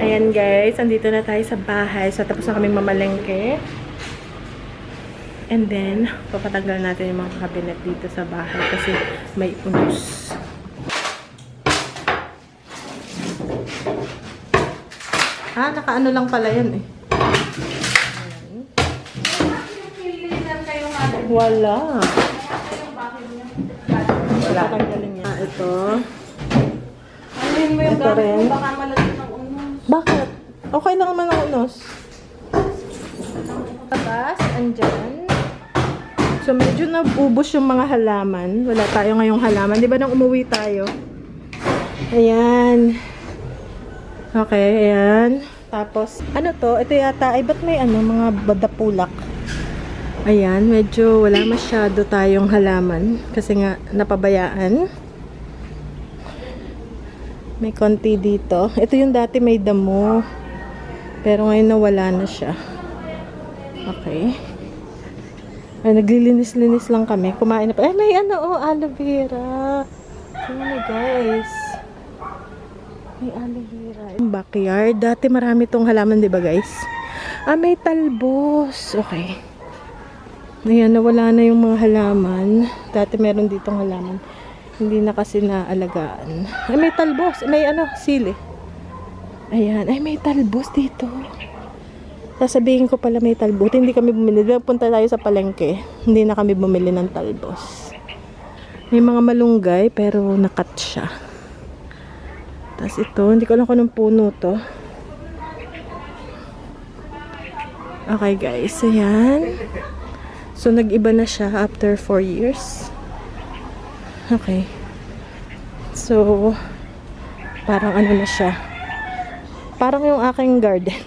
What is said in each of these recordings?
Ayan guys, andito na tayo sa bahay. So tapos na kaming mamalengke. And then, papatanggal natin yung mga cabinet dito sa bahay kasi may unos. Ah, nakaano lang pala yan eh. Wala. Wala. Patanggalin niya. Ito. Alin mo yung Ito rin. gamit mo, baka malagyan ng unos. Bakit? Okay lang naman ang unos. Tapos, andyan. So, medyo nabubos yung mga halaman. Wala tayo ngayong halaman. Di ba nang umuwi tayo? Ayan. Okay, ayan. Tapos, ano to? Ito yata, ay ba't may ano, mga badapulak? Ayan, medyo wala masyado tayong halaman. Kasi nga, napabayaan. May konti dito. Ito yung dati may damo. Pero ngayon nawala na siya. Okay. Ay, naglilinis-linis lang kami. Kumain na pa. Ay, may ano, oh, aloe vera. Ano, guys. May aloe vera. Yung backyard. Dati marami tong halaman, di ba, guys? Ah, may talbos. Okay. Ayan, nawala na yung mga halaman. Dati meron ditong halaman. Hindi na kasi naalagaan. Ay, may talbos. May ano, sili. Ayan. Ay, may talbos dito. Sasabihin ko pala may talbos. Hindi kami bumili. Punta tayo sa palengke. Hindi na kami bumili ng talbos. May mga malunggay, pero nakat siya. Tapos ito, hindi ko alam kung anong puno to. Okay, guys. Ayan. So, nag-iba na siya after 4 years. Okay. So, parang ano na siya. Parang yung aking garden.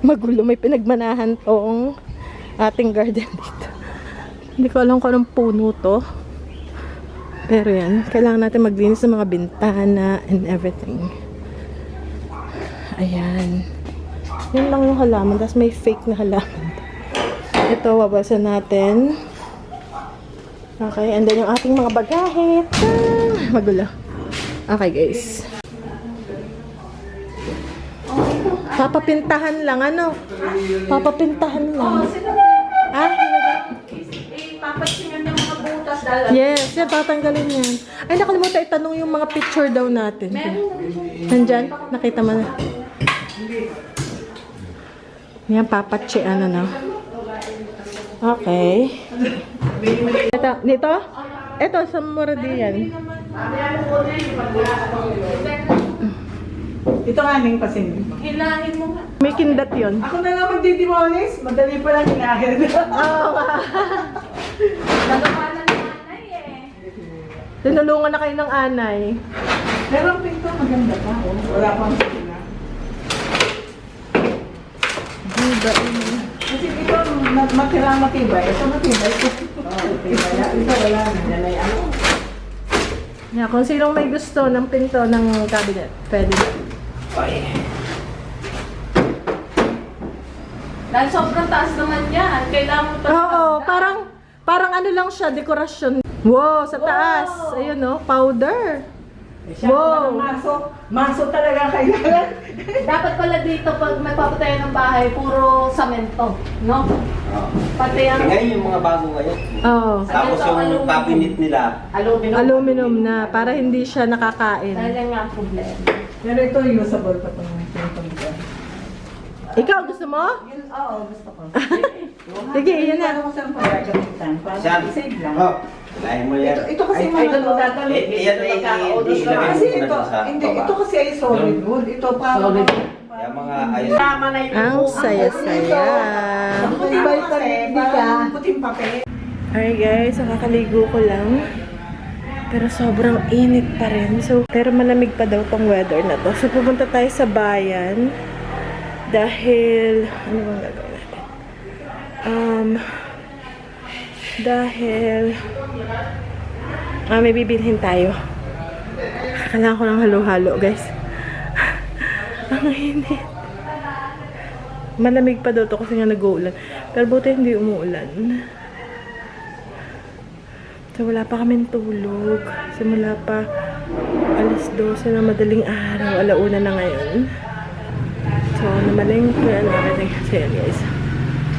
Magulo. May pinagmanahan tong ating garden dito. Hindi ko alam kung anong puno to. Pero yan. Kailangan natin maglinis ng mga bintana and everything. Ayan. Yun lang yung halaman. Tapos may fake na halaman. Ito, wabasan natin. Okay, and then yung ating mga bagahe. Magulo. Okay, guys. Papapintahan lang, ano? Papapintahan lang. Ah? Papatsingan yung mga butas. Yes, yan, tatanggalin yan. Ay, nakalimutan itanong yung mga picture daw natin. Nandyan? Nakita mo na. Yan, papatsi, ano na. Okay. Ito, dito? Ito, sa Moradian. Ito nga aming pasin. Hilahin mo nga. May kindat yun. Ako na lang magdidimonis. Madali pa lang hinahir. Oo. Nagawa na ni nanay eh. Tinulungan na kayo ng anay. Pero ang pinto maganda pa. Oh. Wala pang sila. Diba? Kasi ito matira matibay. Ito matibay. Matibay. Ito wala na. Yan ay ano. Yeah, kung sinong may gusto ng pinto ng cabinet, pwede. Dahil sobrang taas naman yan. Kailangan mo pa. Oo, parang ano lang siya, dekorasyon. Wow, sa taas. Ayun, no, powder. Wow. Maso. Maso talaga kailangan. Dapat pala dito pag magpapatayo ng bahay, puro samento. No? Pati ang Ngayon yung mga bago ngayon. Oo. Tapos yung cabinet nila, aluminum. Aluminum na, para hindi siya nakakain. Dahil yan nga ang problema. Pero ito usable pa itong pinto nito. Ikaw, gusto mo? Oo, gusto ko. Sige, yun na. Ano ko saan pagagamitan? Para siya, i-save lang. oh, lahin mo yan. Ito kasi Ay, mga doon mo dadalhin. Yan ay Magkakaodos ilagay lang. Kasi mo ito, na sa hindi, baba. ito kasi ay solid wood. Ito para Solid. Yung mga ayos. Tama na yung Ang saya-saya. Matibay pa rin, hindi ka. Puting papel. Alright guys, nakakaligo ko lang. Pero sobrang init pa rin. So, pero malamig pa daw tong weather na to. So, pupunta tayo sa bayan. Dahil, ano bang gagawin natin? May bibilhin tayo. Kailangan ko ng halo-halo, guys. Ang init. Malamig pa daw to kasi nga nag-uulan. Pero buti hindi umuulan. So, wala pa kaming tulog. Simula pa alas 12 na madaling araw. Alauna na ngayon. So yun guys.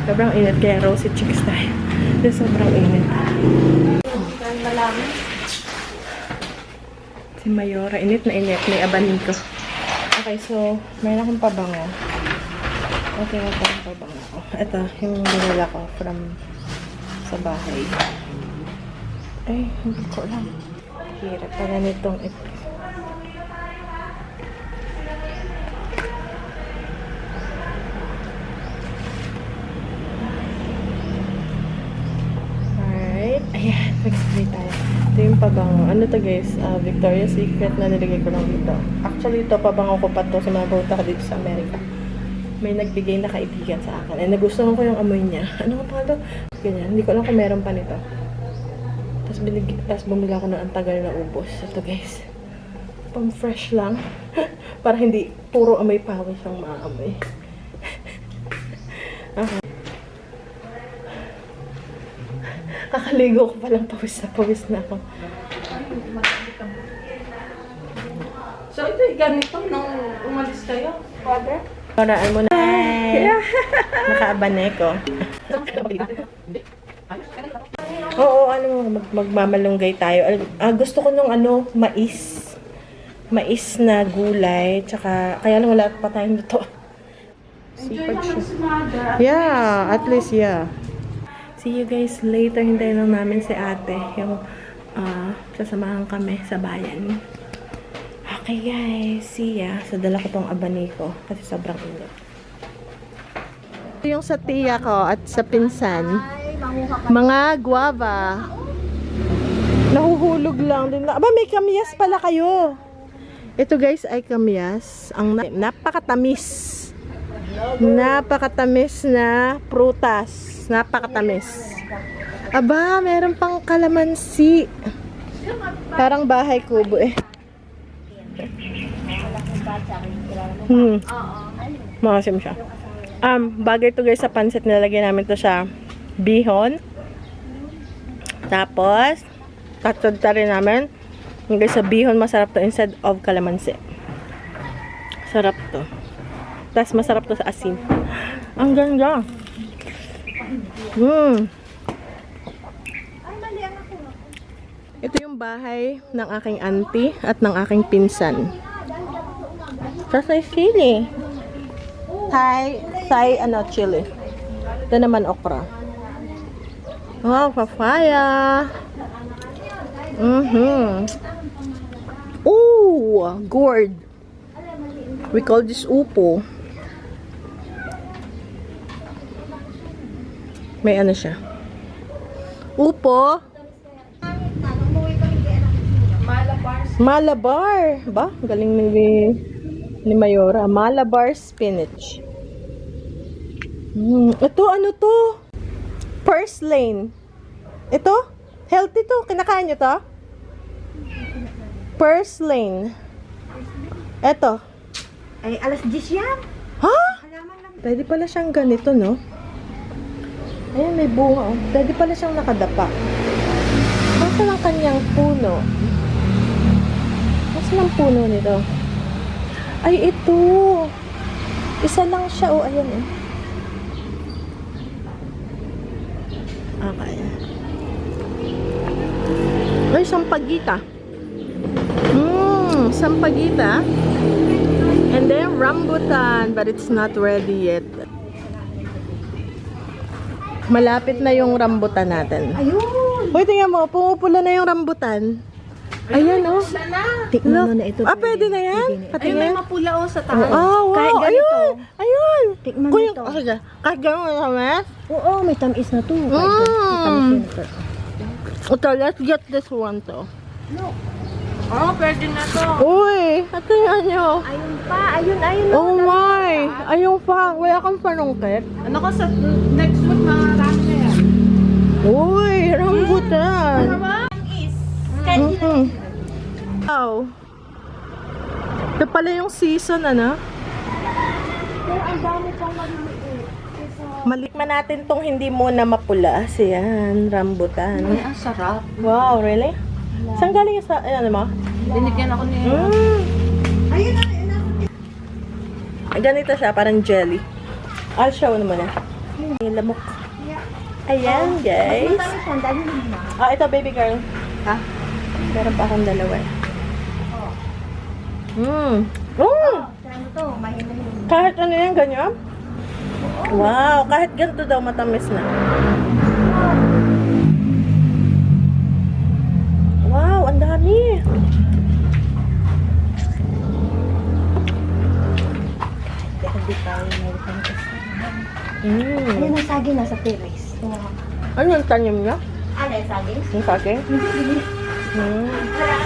Sobrang init kaya rosy cheeks tayo. Kasi sobrang init. Si Mayora, init na init. May abaniko. Okay, so mayroon akong pabango. Okay, ito ang pabango ko. Ito, yung dinala ko from sa bahay. Ay, hindi ko alam. Hirap pala nitong ito. Alright. Ayan, mag-spray tayo. Ito yung pabango. Ano to guys? Victoria's Secret na nilagay ko lang dito. Actually, ito pabango ko pa to sa mga bauta ko dito sa Amerika. May nagbigay na kaibigan sa akin. Ay, nagustuhan ko yung amoy niya. Ano pa ito? Ganyan. Hindi ko alam kung meron pa nito. Tapos bumili ako ng antagal na ubos. Ito guys. Pang fresh lang. Para hindi puro amoy pawis ang maamoy. Okay. Kakaligo ko palang pawis na ako. So, ito ganito nung umalis kayo, father? Paraan mo na. Nakaabane ko. Oo, ano mo, magmamalunggay tayo. Gusto ko nung mais. Mais na gulay. Tsaka, kaya lang wala pa tayong dito. Enjoy naman si mother. Yeah, at least, yeah. See you guys later. Hintayin lang namin si ate. Yung, sasamahan kami sa bayan. Okay guys, see ya. So, dala ko tong abaniko kasi sobrang init. Ito yung sa tiya ko at sa pinsan. Mga guava. Nahuhulog lang din. Aba, may kamyas pala kayo. Ito guys ay kamyas. Ang napakatamis. Napakatamis na prutas. Napakatamis. Aba, meron pang kalamansi. Parang bahay kubo eh. Makasim siya. Bagay to guys sa pansit. Nilagay namin to sa bihon. Tapos, tatadta rin namin. Yung guys sa bihon, masarap to instead of kalamansi. Sarap to. Tapos masarap to sa asin. Ang ganda. Ito yung bahay ng aking auntie at ng aking pinsan. Tapos may sili. Thai, chili. Ito naman okra. Wow, papaya. Ooh, gourd. We call this upo. May ano siya. Upo. Malabar. Ba? Galing ni Mayora. Malabar spinach. Ito, ano to? Purslane. Ito? Healthy to. Kinakain nyo to? Purslane. Ito. Ay, alas 10 yan. Ha? Pwede pala siyang ganito, no? Ayan, may bunga. Oh. Pwede pala siyang nakadapa. Nasaan ang kanyang puno? Nasaan ang puno nito? Ay, ito. Isa lang siya. Oh, ayan eh. Okay. Ay, sampagita. Sampagita. And then rambutan, but it's not ready yet. Malapit na yung rambutan natin. Ayun! Uy, tingnan mo, pumupula na yung rambutan. Ayan, oh. Tikman mo na ito. Pwede na yan? Ayun, may Patingin. mapula o sa taas. Oh, wow. Kahit ganito. Ayun. Tikman Kuya, nito. kahit gano'n naman. Oo, may tamis na to. Okay, let's get this one to. Oh, pwede na to. Uy, tingnan nyo. Ayun pa, ayun. Oh my! Ayun pa. Wala kang panungkit. Ano ko sa next week, marami na yan. Uy, rambutan. Wow. Ito pala yung season, ano? Pero ang dami pang maliliit. Malikman natin tong hindi muna mapula. Yan, rambutan. Ay, ang sarap. Wow, really? Saan galing sa, ano mo? Binigyan ako ni... Ayun na. Ganito siya, parang jelly. I'll show naman na. Yung lamok. Ayan, guys. Ah, ito, baby girl. Ha? Meron pa akong dalawa. Kahit ano yan, ganyan? Wow, kahit ganito daw matamis na. Wow, ang dami. Ayun ang saging nasa terrace. Ano yung tanim niya? Ano yung saging? Yung saging?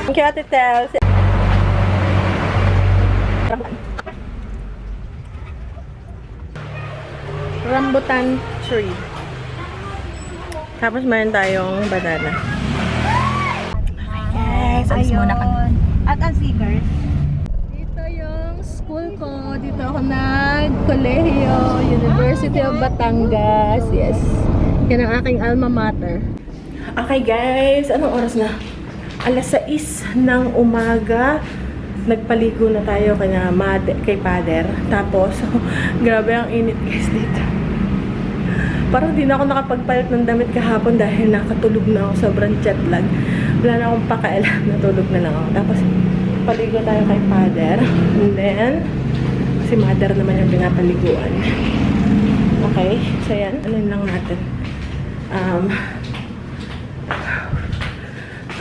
Thank you, Ate Tel. Rambutan tree. Tapos meron tayong banana. Yes, alis muna kami. At ang stickers. Dito yung school ko. Dito ako nag-kolehiyo. University of Batangas. Yes. Yan ang aking alma mater. Okay guys, anong oras na? Alas 6 ng umaga. Nagpaligo na tayo kay Father. Tapos, grabe ang init guys dito. Parang di na ako nakapagpalit ng damit kahapon dahil nakatulog na ako. Sobrang jet lag. Wala na akong pakialam. Natulog na lang ako. Tapos, paligo tayo kay Father. And then, si Mother naman yung pinapaliguan. Okay? So, yan. Ano lang natin?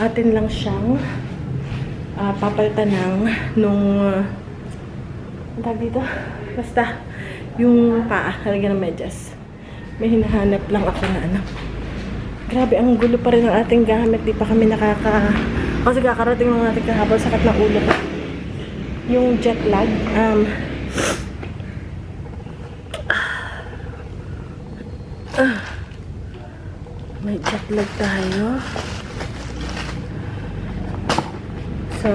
Atin lang siyang papalitan nung ang tawag dito? Basta, yung paa. Halagyan ng medyas. May hinahanap lang ako na ano. Grabe, ang gulo pa rin ng ating gamit. Di pa kami kasi kakarating lang natin kahapon. Sakit ng ulo ko. Yung jet lag. May jet lag tayo. So,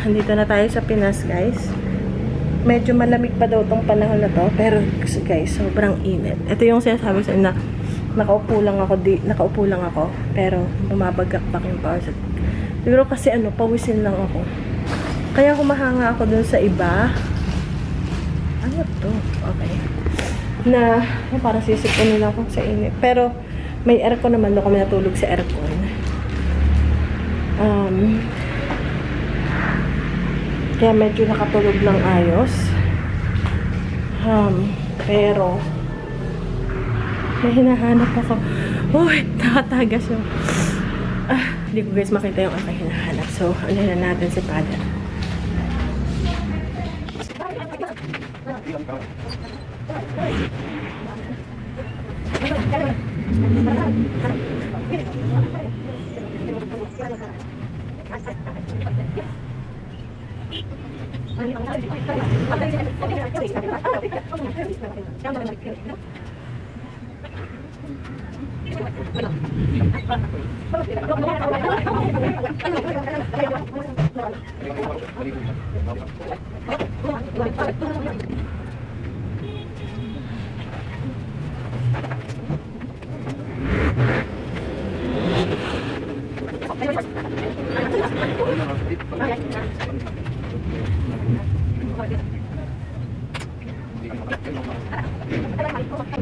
andito na tayo sa Pinas, guys. Medyo malamig pa daw tong panahon na to. Pero, guys, sobrang init. Ito yung sinasabi sa inyo na nakaupo lang ako. Pero, bumabagakbak yung power set. Siguro kasi pawisin lang ako. Kaya humahanga ako dun sa iba. Ano to? Okay. Na, parang sisipunin ako sa init. Pero, may aircon naman. Doon kami natulog sa aircon. Kaya medyo nakatulog ng ayos. Pero, may hinahanap ako. Uy, nakatagas yun. Hindi ko guys makita yung aking hinahanap. So, ano na natin si Father.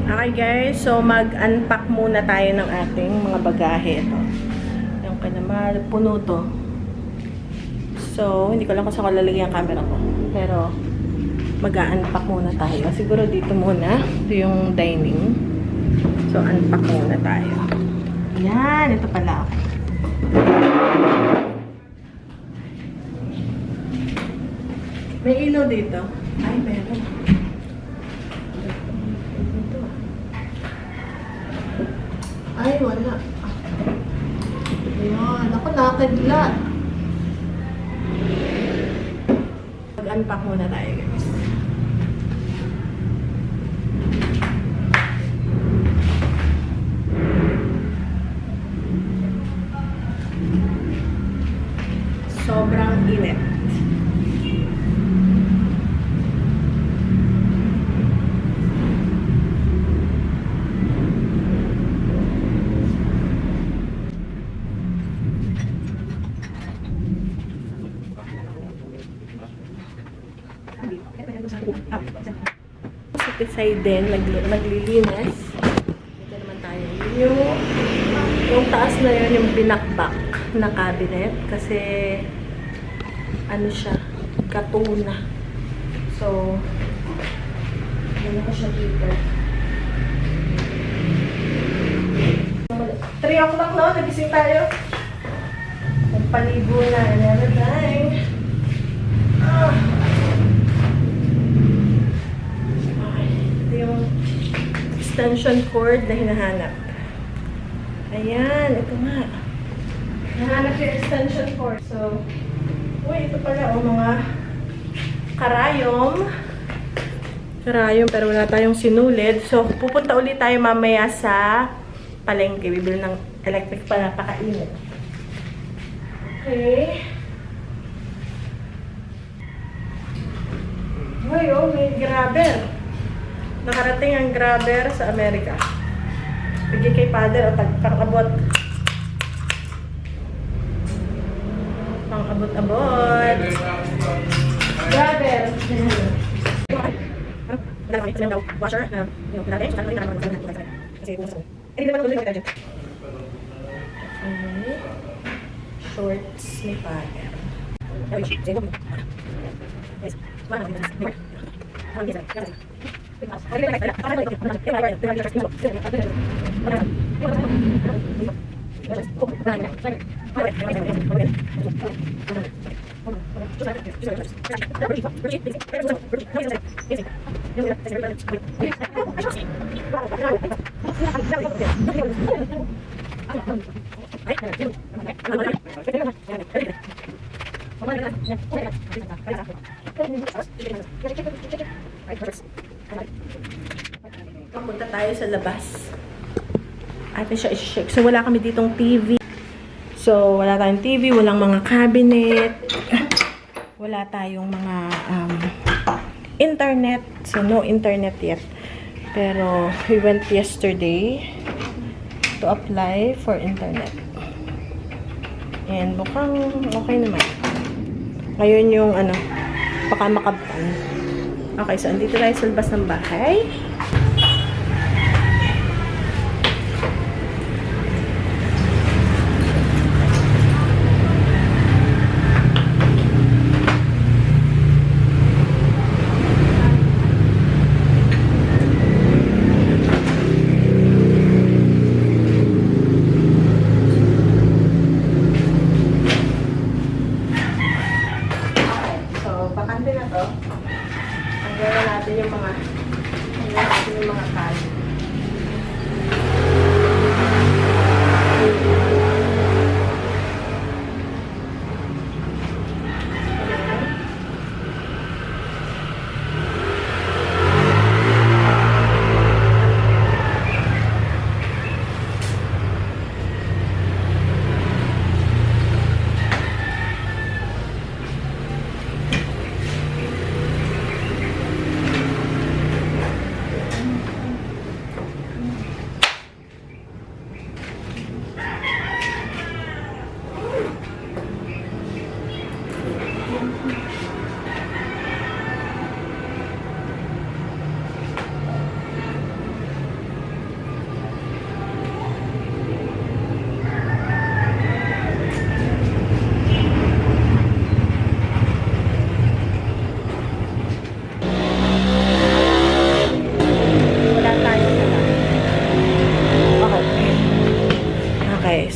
Okay guys, so mag-unpack muna tayo ng ating mga bagahe. Ito. Yung kanamal, puno to. So, hindi ko lang kung saan ko lalagay ang camera ko. Pero, mag-unpack muna tayo. Siguro dito muna. Ito yung dining. So, unpack muna tayo. Yan, ito pala. May ilaw dito. Ay, meron. Ay, wala. Ayan. Ako, nakakadlat. Mag-unpack muna tayo, guys. Sobrang init. insecticide din, naglilinis. Dito naman tayo. Yung taas na yun, yung binakbak na cabinet. Kasi, ano siya, katuna. So, ano ko siya dito. 3 o'clock na, nagising tayo. Nagpaligo na and everything. Okay. Ito yung extension cord na hinahanap. Ayan, ito nga. Hinahanap yung extension cord. So, uy, ito pala, mga karayom. Karayom, pero wala tayong sinulid. So, pupunta ulit tayo mamaya sa palengke. Bibili ng electric pa, napakainit. Okay. Uy, oh, may grabber. Nakarating ang grabber sa Amerika. Bigay kay father o pang-abot. Pang-abot-abot. Grabber. Washer. Shorts ni father. Papunta tayo sa labas. Atin siya i-shake. So, wala kami ditong TV. So, wala tayong TV, walang mga cabinet. Wala tayong mga internet. So, no internet yet. Pero, we went yesterday to apply for internet. And mukhang okay naman. Ngayon yung baka makabtan. Okay, so andito tayo sa labas ng bahay. Tanggalan natin yung mga kali.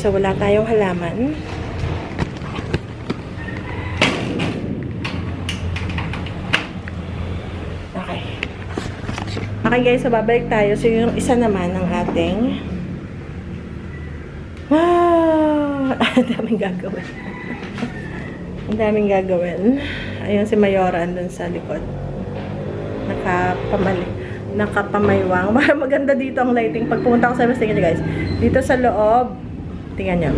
So, wala tayong halaman. Okay. Okay guys, so babalik tayo. So, yung isa naman ng ating ang daming gagawin. Ang daming gagawin. Ayun si Mayora andun sa likod. Nakapamaywang. Maganda dito ang lighting. Pag pumunta ko sa labas, tingnan nyo guys. Dito sa loob, tingnan nyo.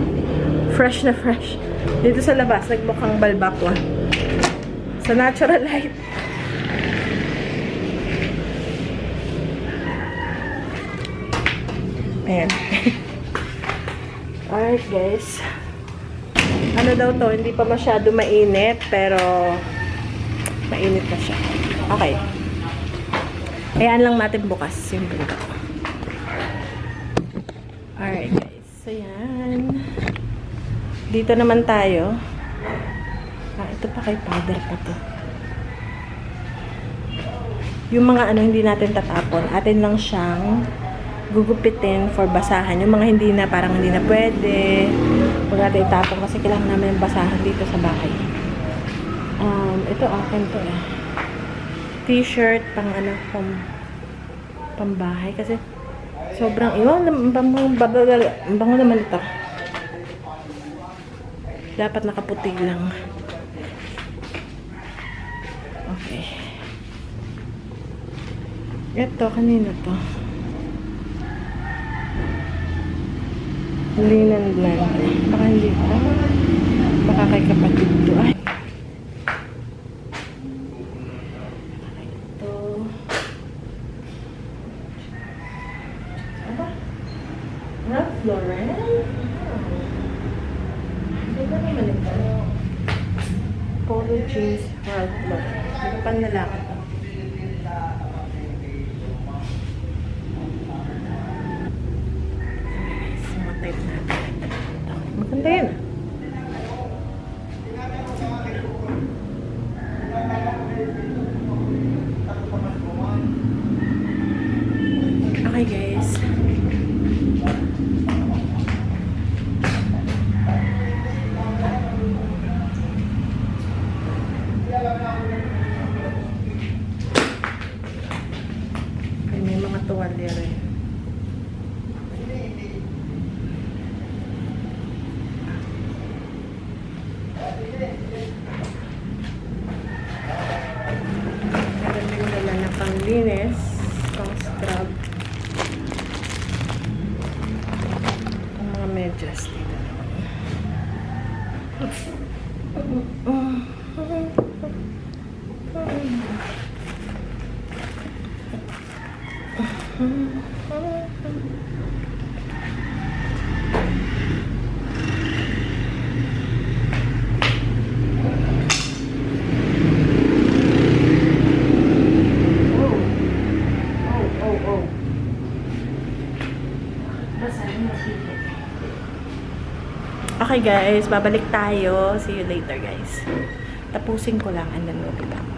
Fresh na fresh. Dito sa labas, nagmukhang balbakwa. Sa natural light. Ayan. Alright guys. Ano daw to? Hindi pa masyado mainit, pero mainit na siya. Okay. Ayan lang natin bukas yung pinto. Alright guys. So yan. Dito naman tayo. Ito pa kay father pa to. Yung mga ano hindi natin tatapon. Atin lang siyang gugupitin for basahan. Yung mga hindi na parang hindi na pwede. Huwag natin itapon kasi kailangan namin yung basahan dito sa bahay. Ito akin to eh. T-shirt pang ano, pambahay kasi sobrang iwan, bango naman ito. Dapat nakaputi lang. Okay. Ito, kanina to. Linen blend. Baka hindi pa. Baka kay kapatid to. Ay. Ito. Ano? Ralph Lauren? Hindi ba naman ito? Polo jeans, Ralph Lauren. Ito pang lalaki to. Type natin. Maganda yan. Okay guys. May mga tuwalya rin. Meron din nila na panglinis, pang scrub. Ang mga medyas dito Okay guys, babalik tayo. See you later guys. Tapusin ko lang and then we'll be back.